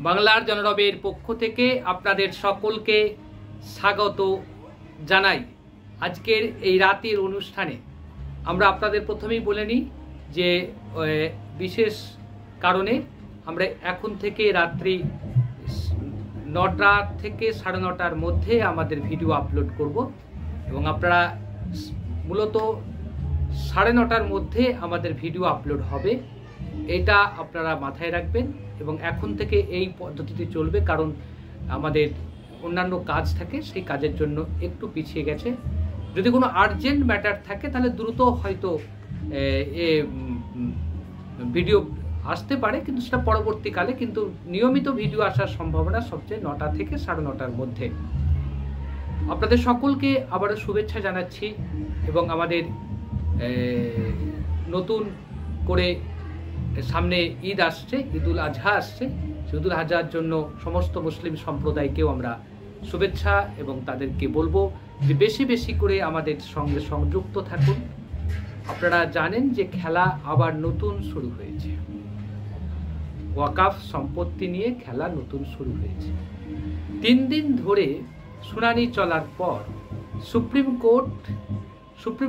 বাংলার জনরবের পক্ষ থেকে আপনাদের সকলকে স্বাগত জানাই। আজকের এই রাতের অনুষ্ঠানে আমরা আপনাদের প্রথমেই বলে নিই যে বিশেষ কারণে আমরা এখন থেকে রাত্রি 9টা থেকে 9:30টার মধ্যে আমাদের ভিডিও আপলোড করব এবং আপনারা মূলত 9:30টার মধ্যে আমাদের ভিডিও আপলোড হবে, এটা আপনারা মাথায় রাখবেন। এবং এখন থেকে এই পদ্ধতিতে চলবে, কারণ আমাদের অন্যান্য কাজ থাকে, সেই কাজের জন্য একটু পিছিয়ে গেছে। যদি কোনো আর্জেন্ট ম্যাটার থাকে তাহলে দ্রুত হয়তো ভিডিও আসতে পারে, কিন্তু সেটা পরবর্তীকালে। কিন্তু নিয়মিত ভিডিও আসার সম্ভাবনা সবচেয়ে 9টা থেকে 9:30টার মধ্যে। আপনাদের সকলকে আবারও শুভেচ্ছা জানাচ্ছি এবং আমাদের নতুন করে সামনে ঈদ আসছে, ঈদুল আজহা আসছে। ঈদুল আজহার জন্য সমস্ত মুসলিম সম্প্রদায়কেও আমরা শুভেচ্ছা এবং তাদেরকে বলবো যে বেশি বেশি করে আমাদের সঙ্গে সংযুক্ত থাকুন। আপনারা জানেন যে খেলা আবার নতুন শুরু হয়েছে, ওয়াকাফ সম্পত্তি নিয়ে খেলা নতুন শুরু হয়েছে। 3 দিন ধরে শুনানি চলার পর সুপ্রিম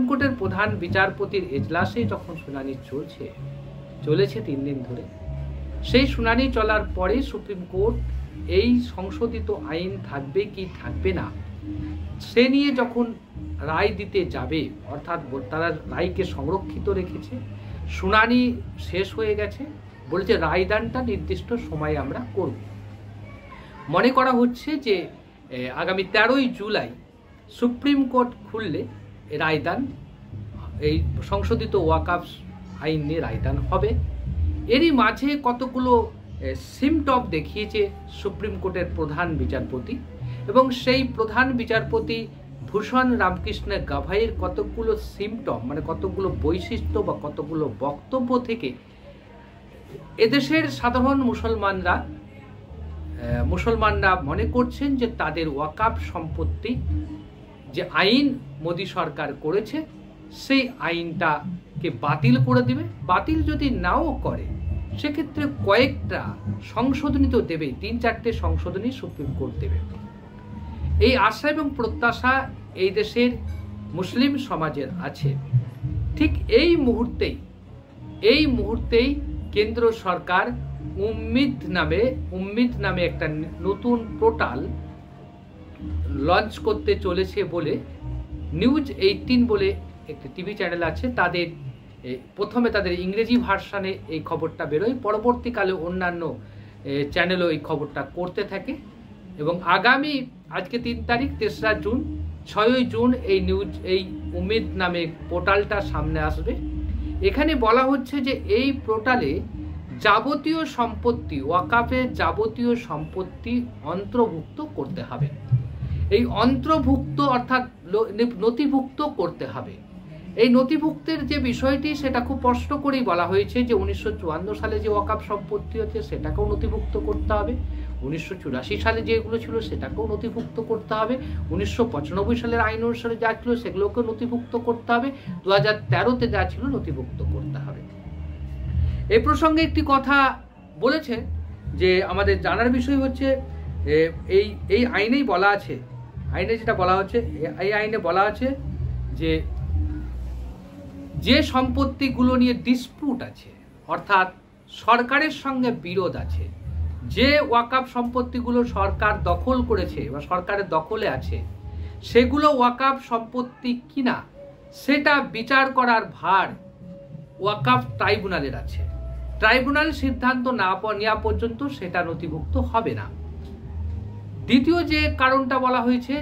কোর্টের প্রধান বিচারপতির এজলাসে যখন শুনানি চলেছে 3 দিন ধরে, সেই শুনানি চলার পরে সুপ্রিম কোর্ট এই সংশোধিত আইন থাকবে কি থাকবে না সে নিয়ে যখন রায় দিতে যাবে, অর্থাৎ তারা রায়কে সংরক্ষিত রেখেছে, শুনানি শেষ হয়ে গেছে, বলেছে রায়দানটা নির্দিষ্ট সময়ে আমরা করব। মনে করা হচ্ছে যে আগামী 13ই জুলাই সুপ্রিম কোর্ট খুললে রায়দান, এই সংশোধিত ওয়াকাফ আইন নিয়ে রায়দান হবে। এরই মাঝে কতগুলো সিমটম দেখিয়েছে সুপ্রিম কোর্টের প্রধান বিচারপতি, এবং সেই প্রধান বিচারপতি ভূষণ রামকৃষ্ণ গাভাইয়ের কতগুলো সিমটম, মানে কতগুলো বৈশিষ্ট্য বা কতগুলো বক্তব্য থেকে এদেশের সাধারণ মুসলমানরা মনে করছেন যে তাদের ওয়াকাফ সম্পত্তি যে আইন মোদী সরকার করেছে সেই আইনটাকে বাতিল করে দিবে। বাতিল যদি নাও করে সেক্ষেত্রে কয়েকটা সংশোধনী তো দেবেই, 3-4টে সংশোধনী সুপ্রিম কোর্ট দেবে। এই আশা এবং প্রত্যাশা এই দেশের মুসলিম সমাজের আছে। ঠিক এই মুহূর্তেই কেন্দ্র সরকার উম্মিদ নামে একটা নতুন পোর্টাল লঞ্চ করতে চলেছে বলে নিউজ 18 বলে একটি টিভি চ্যানেল আছে, প্রথমে তাদের ইংরেজি ভার্সানে এই খবরটা বেরোয়, পরবর্তীকালে অন্যান্য চ্যানেলও এই খবরটা করতে থাকে। এবং আজকে 3 তারিখ, 3রা জুন, 6ই জুন এই উম্মিদ নামে পোর্টালটা সামনে আসবে। এখানে বলা হচ্ছে যে এই পোর্টালে যাবতীয় সম্পত্তি, ওয়াকাফের যাবতীয় সম্পত্তি অন্তর্ভুক্ত করতে হবে। এই অন্তর্ভুক্ত অর্থাৎ নথিভুক্ত করতে হবে। এই নথিভুক্তের যে বিষয়টি সেটা খুব স্পষ্ট করেই বলা হয়েছে যে 1954 সালে যে ওয়াকাফ সম্পত্তি হচ্ছে সেটাকেও নথিভুক্ত করতে হবে, 1984 সালে যেগুলো ছিল সেটাকেও নথিভুক্ত করতে হবে, 1995 সালের আইন অনুসারে যা ছিল সেগুলোকেও নথিভুক্ত করতে হবে, 2013তে যা ছিল নথিভুক্ত করতে হবে। এই প্রসঙ্গে একটি কথা বলেছে যে আমাদের জানার বিষয় হচ্ছে এই আইনেই বলা আছে, এই আইনে বলা আছে যে সম্পত্তিগুলো নিয়ে ডিসপিউট আছে, অর্থাৎ সরকারের সঙ্গে বিরোধ আছে, যে ওয়াকাফ সম্পত্তিগুলো সরকার দখল করেছে বা সরকারের দখলে আছে, সেগুলো ওয়াকাফ সম্পত্তি কিনা সেটা বিচার করার ভার ওয়াকাফ ট্রাইব্যুনালের আছে। ট্রাইব্যুনাল সিদ্ধান্ত না নেওয়া পর্যন্ত সেটা নথিভুক্ত হবে না। দ্বিতীয় যে কারণটা বলা হয়েছে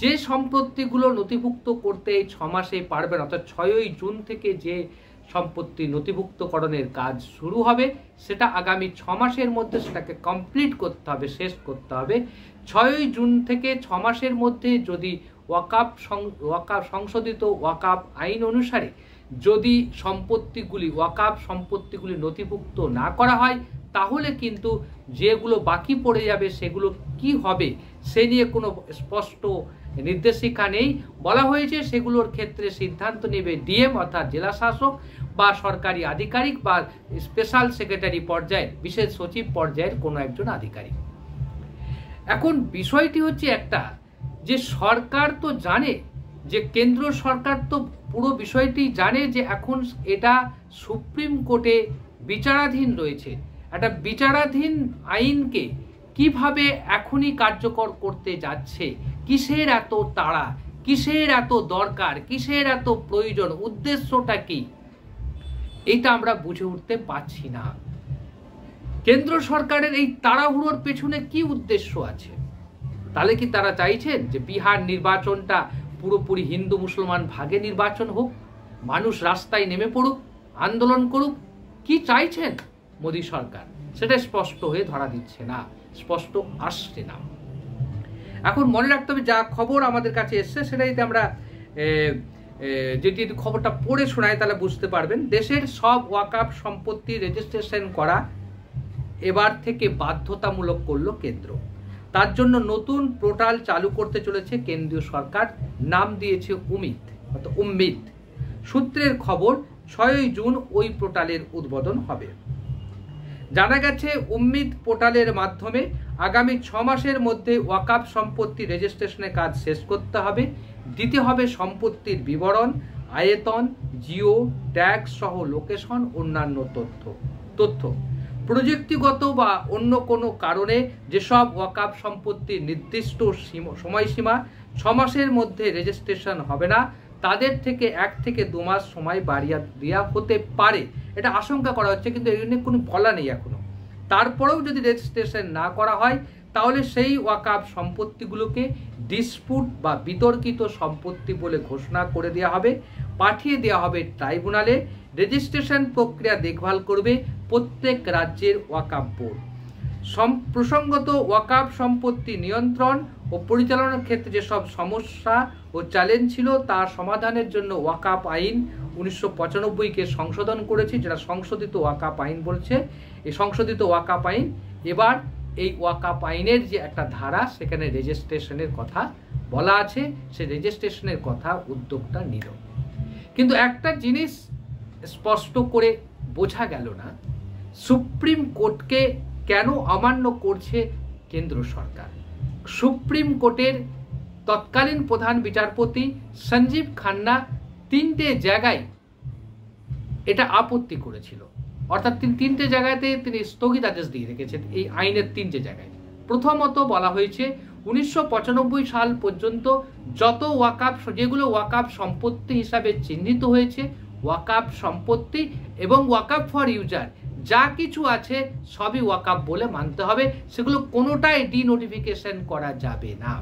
যে সম্পত্তিগুলো নথিভুক্ত করতে 6 মাসে পারবেন, অর্থাৎ 6ই জুন থেকে যে সম্পত্তি নথিভুক্তকরণের কাজ শুরু হবে সেটা আগামী 6 মাসের মধ্যে সেটাকে কমপ্লিট করতে হবে, শেষ করতে হবে। 6ই জুন থেকে 6 মাসের মধ্যে যদি সংশোধিত ওয়াকাফ আইন অনুসারে যদি ওয়াকাফ সম্পত্তিগুলি নথিভুক্ত না করা হয়, তাহলে কিন্তু যেগুলো বাকি পড়ে যাবে সেগুলো কি হবে সে নিয়ে কোনো স্পষ্ট নির্দেশিকা নেই। বলা হয়েছে সেগুলোর ক্ষেত্রে সিদ্ধান্ত নেবে ডিএম অর্থাৎ জেলা শাসক, বা সরকারি আধিকারিক বা স্পেশাল সেক্রেটারি পর্যায়ের বিশেষ সচিব পর্যায়ের কোনো একজন আধিকারিক। এখন বিষয়টি হচ্ছে একটা, যে সরকার তো জানে, যে কেন্দ্র সরকার তো পুরো বিষয়টি জানে যে এখন এটা সুপ্রিম কোর্টে বিচারাধীন রয়েছে। একটা বিচারাধীন আইনকে কিভাবে এখনই কার্যকর করতে যাচ্ছে, কিসের এত তাড়া, কিসের এত দরকার, কিসের এত প্রয়োজন, উদ্দেশ্যটা কি, এটা আমরা বুঝে উঠতে পারছি না। কেন্দ্র সরকারের এই তাড়াহুড়োর পেছনে কি উদ্দেশ্য আছে? তাহলে কি তারা চাইছেন যে বিহার নির্বাচনটা পুরোপুরি হিন্দু মুসলমান ভাগে নির্বাচন হোক, মানুষ রাস্তায় নেমে পড়ুক, আন্দোলন করুক? কি চাইছেন মোদী সরকার সেটা স্পষ্ট হয়ে ধরা দিচ্ছে না, স্পষ্ট আসছে না। এখন মনে রাখতে হবে, যা খবর আমাদের কাছে এসছে সেটাইতে আমরা যেটি খবরটা পড়ে শোনায় তাহলে বুঝতে পারবেন। দেশের সব ওয়াকফ সম্পত্তি রেজিস্ট্রেশন করা এবার থেকে বাধ্যতামূলক করলো কেন্দ্র। তার জন্য নতুন পোর্টাল চালু করতে চলেছে কেন্দ্রীয় সরকার, নাম দিয়েছে উম্মিদ। সূত্রের খবর 6 জুন ওই পোর্টালের উদ্বোধন হবে। জানা গেছে উম্মিদ পোর্টালের মাধ্যমে আগামী 6 মাসের মধ্যে ওয়াকফ সম্পত্তি রেজিস্ট্রেশনের কাজ শেষ করতে হবে। দিতে হবে সম্পত্তির বিবরণ, আয়তন, জিও ট্যাক্স সহ লোকেশন, অন্যান্য তথ্য। প্রযুক্তিগত বা অন্য কোনো কারণে যেসব ওয়াকফ সম্পত্তির নির্দিষ্ট সময়সীমা 6 মাসের মধ্যে রেজিস্ট্রেশন হবে না, তাদের থেকে 1 থেকে 2 মাস সময় বাড়িয়ে দেওয়া হতে পারে, এটা আশঙ্কা করা হচ্ছে, কিন্তু এই নিয়ে কোনো বলা নেই এখনো। তারপরেও যদি রেজিস্ট্রেশন না করা হয় তাহলে সেই ওয়াকফ সম্পত্তিগুলোকে ডিসপুট বা বিতর্কিত সম্পত্তি বলে ঘোষণা করে দেওয়া হবে, পাঠিয়ে দেওয়া হবে ট্রাইব্যুনালে। রেজিস্ট্রেশন প্রক্রিয়া দেখভাল করবে প্রত্যেক রাজ্যের ওয়াকফ বোর্ড। প্রসঙ্গত ওয়াকফ সম্পত্তি নিয়ন্ত্রণ ও পরিচালনার ক্ষেত্রে যেসব সমস্যা ও চ্যালেঞ্জ ছিল তার সমাধানের জন্য ওয়াকফ আইন 1995-কে সংশোধন করেছে, যেটা সংশোধিত ওয়াকফ আইন বলছে। এই সংশোধিত ওয়াকফ আইন এবার এই ওয়াকফ আইনের যে একটা ধারা সেখানে রেজিস্ট্রেশনের কথা বলা আছে, সেই রেজিস্ট্রেশনের কথা উদ্যোগটা নিল। কিন্তু একটা জিনিস স্পষ্ট করে বোঝা গেল না, সুপ্রিম কোর্টকে কেন অমান্য করছে কেন্দ্র সরকার। সুপ্রিম কোর্টের তৎকালীন প্রধান বিচারপতি সঞ্জীব খান্না 3টে জায়গায় এটা আপত্তি করেছিল, অর্থাৎ 3টে জায়গাতে তিনি স্থগিতাদেশ দিয়ে রেখেছেন এই আইনের 3টে জায়গায়। প্রথমত বলা হয়েছে 1995 সাল পর্যন্ত যত যেগুলো ওয়াকফ সম্পত্তি হিসাবে চিহ্নিত হয়েছে, ওয়াকফ সম্পত্তি এবং ওয়াকফ ফর ইউজার যা কিছু আছে সবই ওয়াকফ বলে মানতে হবে, সেগুলো কোনোটাই ডিনোটিফিকেশন করা যাবে না।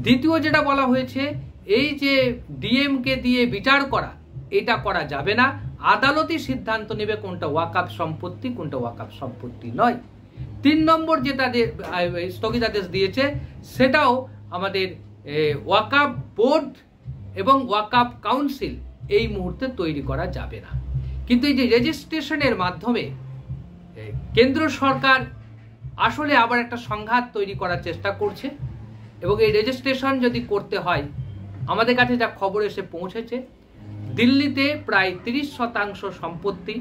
দ্বিতীয় যেটা বলা হয়েছে, এই যে ডিএমকে দিয়ে বিচার করা, এটা করা যাবে না, আদালতই সিদ্ধান্ত নেবে কোনটা ওয়াকফ সম্পত্তি কোনটা ওয়াকফ সম্পত্তি নয়। 3 নম্বর যেটা স্থগিতাদেশ দিয়েছে সেটাও আমাদের ওয়াকফ বোর্ড এবং ওয়াকফ কাউন্সিল এই মুহূর্তে তৈরি করা যাবে না। কিন্তু এই যে রেজিস্ট্রেশনের মাধ্যমে কেন্দ্র সরকার আসলে আবার একটা সংঘাত তৈরি করার চেষ্টা করছে, এবং এই রেজিস্ট্রেশন যদি করতে হয়, আমাদের কাছে যা খবর এসে পৌঁছেছে, দিল্লিতে প্রায় 30% সম্পত্তি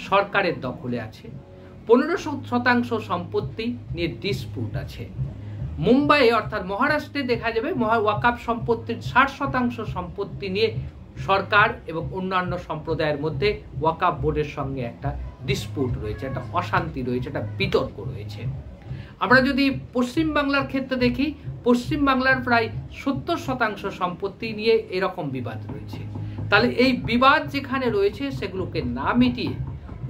সরকারের দখলে আছে, 15% সম্পত্তি নিয়ে ডিসপুট আছে। মুম্বাই অর্থাৎ মহারাষ্ট্রে দেখা যাবে ওয়াকফ সম্পত্তির 60% সম্পত্তি নিয়ে সরকার এবং অন্যান্য সম্প্রদায়ের মধ্যে ওয়াকফ বোর্ডের সঙ্গে একটা ডিসপুট রয়েছে, একটা অশান্তি রয়েছে, একটা বিতর্ক রয়েছে। আমরা যদি পশ্চিমবাংলার ক্ষেত্রে দেখি, পশ্চিমবাংলার প্রায় 70% সম্পত্তি নিয়ে এরকম বিবাদ রয়েছে। তাহলে এই বিবাদ যেখানে রয়েছে সেগুলোকে না মিটিয়ে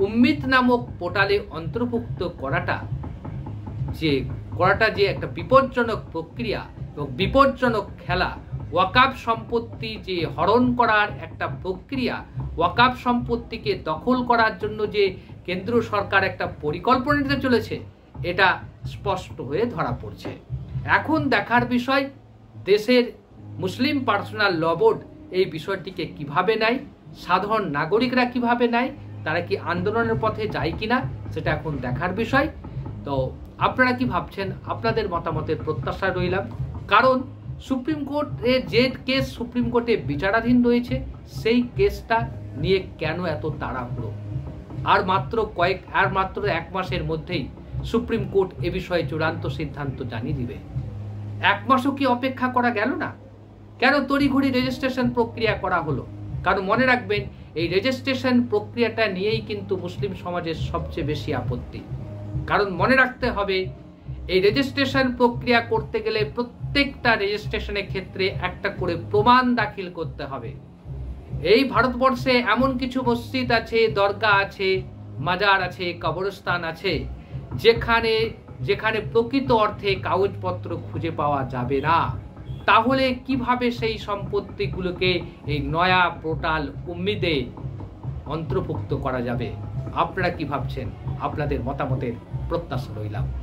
উম্মিদ নামক পোর্টালে অন্তর্ভুক্ত করাটা যে একটা বিপজ্জনক প্রক্রিয়া এবং বিপজ্জনক খেলা, ওয়াকফ সম্পত্তি যে হরণ করার একটা প্রক্রিয়া, ওয়াকফ সম্পত্তিকে দখল করার জন্য যে কেন্দ্র সরকার একটা পরিকল্পনা নিতে চলেছে, এটা স্পষ্ট হয়ে ধরা পড়ছে। এখন দেখার বিষয় দেশের মুসলিম পার্সোনাল ল বোর্ড এই বিষয়টিকে কিভাবে নেয়, সাধারণ নাগরিকরা কিভাবে নেয়, তারা কি আন্দোলনের পথে যায় কিনা, সেটা এখন দেখার বিষয়। তো আপনারা কি ভাবছেন, আপনাদের মতামতের প্রত্যাশা রইলাম। কারণ সুপ্রিম কোর্টের যে কেস সুপ্রিম কোর্টে বিচারাধীন রয়েছে, সেই কেসটা নিয়ে কেন এত তাড়াহুড়ো? আর মাত্র 1 মাসের মধ্যেই সুপ্রিম কোর্ট এ বিষয়ে চূড়ান্ত সিদ্ধান্ত জানিয়ে দিবে। 1 মাসও কি অপেক্ষা করা গেল না? কেন তড়িঘড়ি রেজিস্ট্রেশন প্রক্রিয়া করা হলো? কারণ মনে রাখবেন, এই রেজিস্ট্রেশন প্রক্রিয়াটা নিয়েই কিন্তু মুসলিম সমাজের সবচেয়ে বেশি আপত্তি। কারণ মনে রাখতে হবে, এই রেজিস্ট্রেশন প্রক্রিয়া করতে গেলে প্রত্যেকটা রেজিস্ট্রেশনের ক্ষেত্রে একটা করে প্রমাণ দাখিল করতে হবে। এই ভারতবর্ষে এমন কিছু মসজিদ আছে, দরগা আছে, মাজার আছে, কবরস্থান আছে, যেখানে প্রকৃত অর্থে কাগজপত্র খুঁজে পাওয়া যাবে না। তাহলে কিভাবে সেই সম্পত্তিগুলোকে এই নয়া পোর্টাল উম্মিদে অন্তর্ভুক্ত করা যাবে? আপনারা কি ভাবছেন? আপনাদের মতামতের প্রত্যাশা রইলাম।